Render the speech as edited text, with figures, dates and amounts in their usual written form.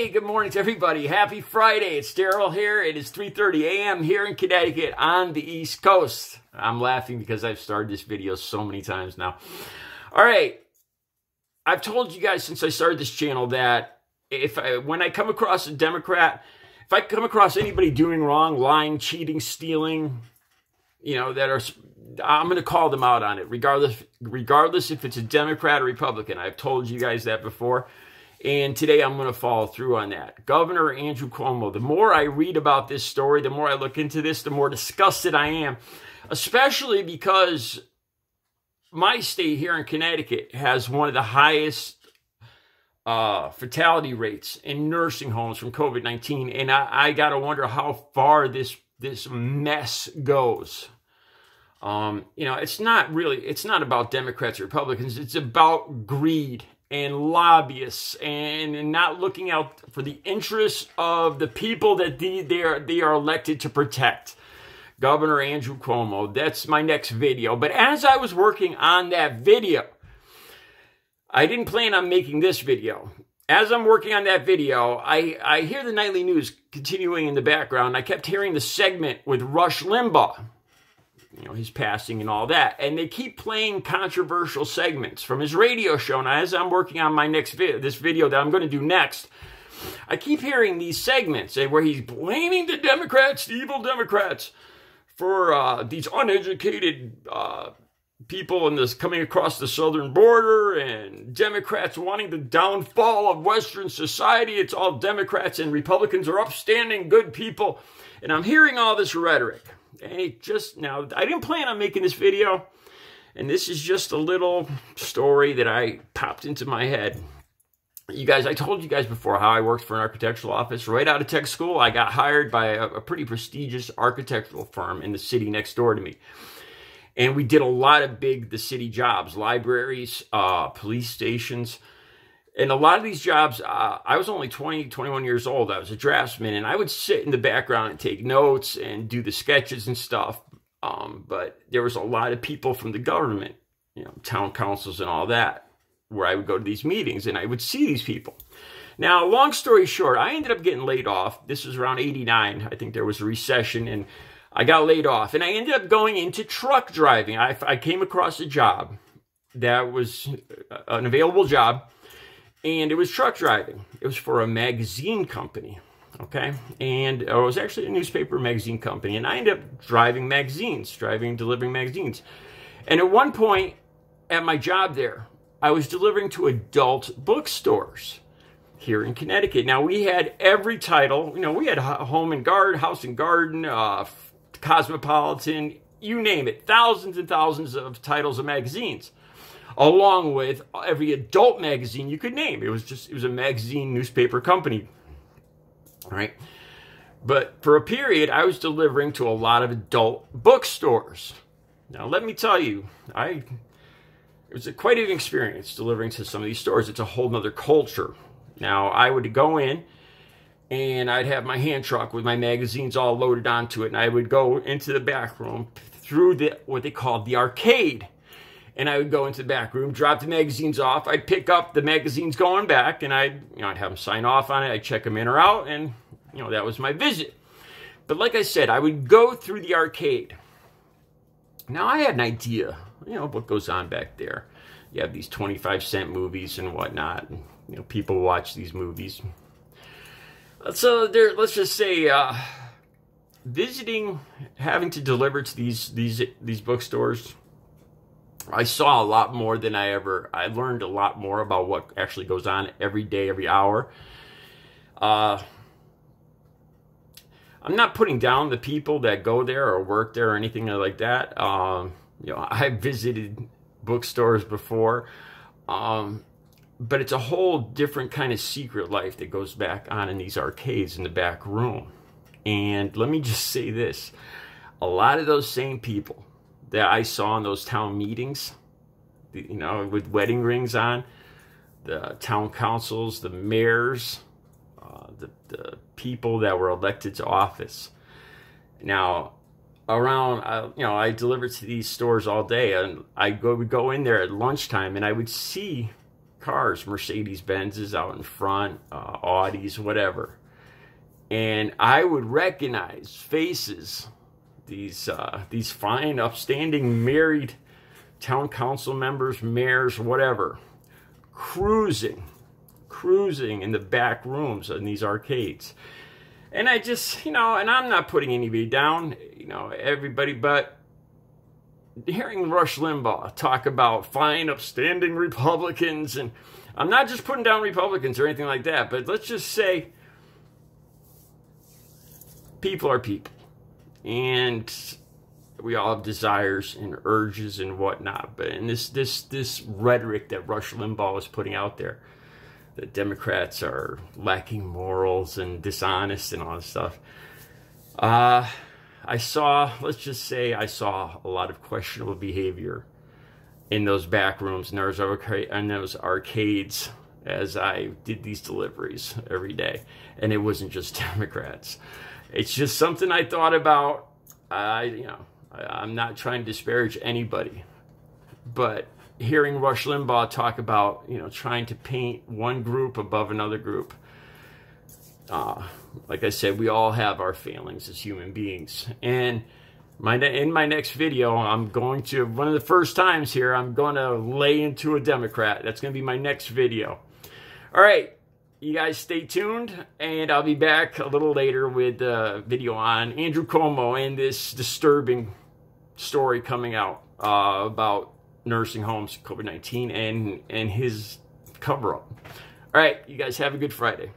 Hey, good morning to everybody. Happy Friday. It's Daryl here. It is 3:30 a.m. here in Connecticut on the East Coast. I'm laughing because I've started this video so many times now. All right. I've told you guys since I started this channel that when I come across a Democrat, if I come across anybody doing wrong, lying, cheating, stealing, I'm going to call them out on it, regardless if it's a Democrat or Republican. I've told you guys that before. And today I'm going to follow through on that. Governor Andrew Cuomo, the more I read about this story, the more I look into this, the more disgusted I am, especially because my state here in Connecticut has one of the highest fatality rates in nursing homes from COVID-19. And I got to wonder how far this mess goes. It's not about Democrats or Republicans. It's about greed and lobbyists and not looking out for the interests of the people that they are elected to protect. Governor Andrew Cuomo, that's my next video. But as I was working on that video, I didn't plan on making this video. As I'm working on that video, I hear the nightly news continuing in the background. I kept hearing the segment with Rush Limbaugh, his passing and all that. And they keep playing controversial segments from his radio show. And as I'm working on my next video, this video that I'm going to do next, I keep hearing these segments where he's blaming the Democrats, the evil Democrats, for these uneducated people coming across the southern border, and Democrats wanting the downfall of Western society. It's all Democrats, and Republicans are upstanding, good people. And I'm hearing all this rhetoric. And I didn't plan on making this video, and this is just a little story that I popped into my head. You guys, I told you guys before how I worked for an architectural office. Right out of tech school, I got hired by a pretty prestigious architectural firm in the city next door to me. And we did a lot of the city jobs, libraries, police stations. And a lot of these jobs, I was only 20, 21 years old. I was a draftsman, and I would sit in the background and take notes and do the sketches and stuff. But there was a lot of people from the government, town councils and all that, where I would go to these meetings, and I would see these people. Now, long story short, I ended up getting laid off. This was around 89. I think there was a recession, and I got laid off. And I ended up going into truck driving. I came across a job that was an available job. And it was truck driving. It was for a magazine company, okay? And it was actually a newspaper magazine company. And I ended up delivering magazines. And at one point at my job there, I was delivering to adult bookstores here in Connecticut. Now, we had every title. We had Home and Garden, House and Garden, Cosmopolitan, you name it. Thousands and thousands of titles of magazines, along with every adult magazine you could name. It was a magazine newspaper company, all right? But for a period, I was delivering to a lot of adult bookstores. Now, let me tell you, it was quite an experience delivering to some of these stores. It's a whole nother culture. Now, I would go in, and I'd have my hand truck with my magazines all loaded onto it, and I would go into the back room through what they called the arcade. And I would go into the back room, drop the magazines off. I'd pick up the magazines going back, and I'd have them sign off on it. I'd check them in or out, and, that was my visit. But like I said, I would go through the arcade. Now, I had an idea, what goes on back there. You have these 25-cent movies and whatnot. And, people watch these movies. So let's just say, visiting, having to deliver to these bookstores, I saw a lot more than I learned a lot more about what actually goes on every day, every hour. I'm not putting down the people that go there or work there or anything like that. I've visited bookstores before, but it's a whole different kind of secret life that goes back on in these arcades in the back room. And let me just say this. A lot of those same people that I saw in those town meetings, with wedding rings on, the town councils, the mayors, the people that were elected to office. Now, I delivered to these stores all day, and I would go in there at lunchtime, and I would see cars, Mercedes Benzes out in front, Audis, whatever. And I would recognize faces, these fine, upstanding, married town council members, mayors, whatever, cruising in the back rooms in these arcades. And I just, and I'm not putting anybody down, everybody, but hearing Rush Limbaugh talk about fine, upstanding Republicans, and I'm not just putting down Republicans or anything like that, but let's just say people are people, and we all have desires and urges and whatnot. But in this rhetoric that Rush Limbaugh is putting out there, that Democrats are lacking morals and dishonest and all this stuff, let's just say I saw a lot of questionable behavior in those back rooms and those arcades as I did these deliveries every day. And it wasn't just Democrats. It's just something I thought about. I'm not trying to disparage anybody, but hearing Rush Limbaugh talk about, trying to paint one group above another group. Like I said, we all have our failings as human beings. And in my next video, I'm going to, one of the first times here, I'm going to lay into a Democrat. That's going to be my next video. All right. You guys stay tuned, and I'll be back a little later with a video on Andrew Cuomo and this disturbing story coming out about nursing homes, COVID-19, and his cover-up. All right, you guys have a good Friday.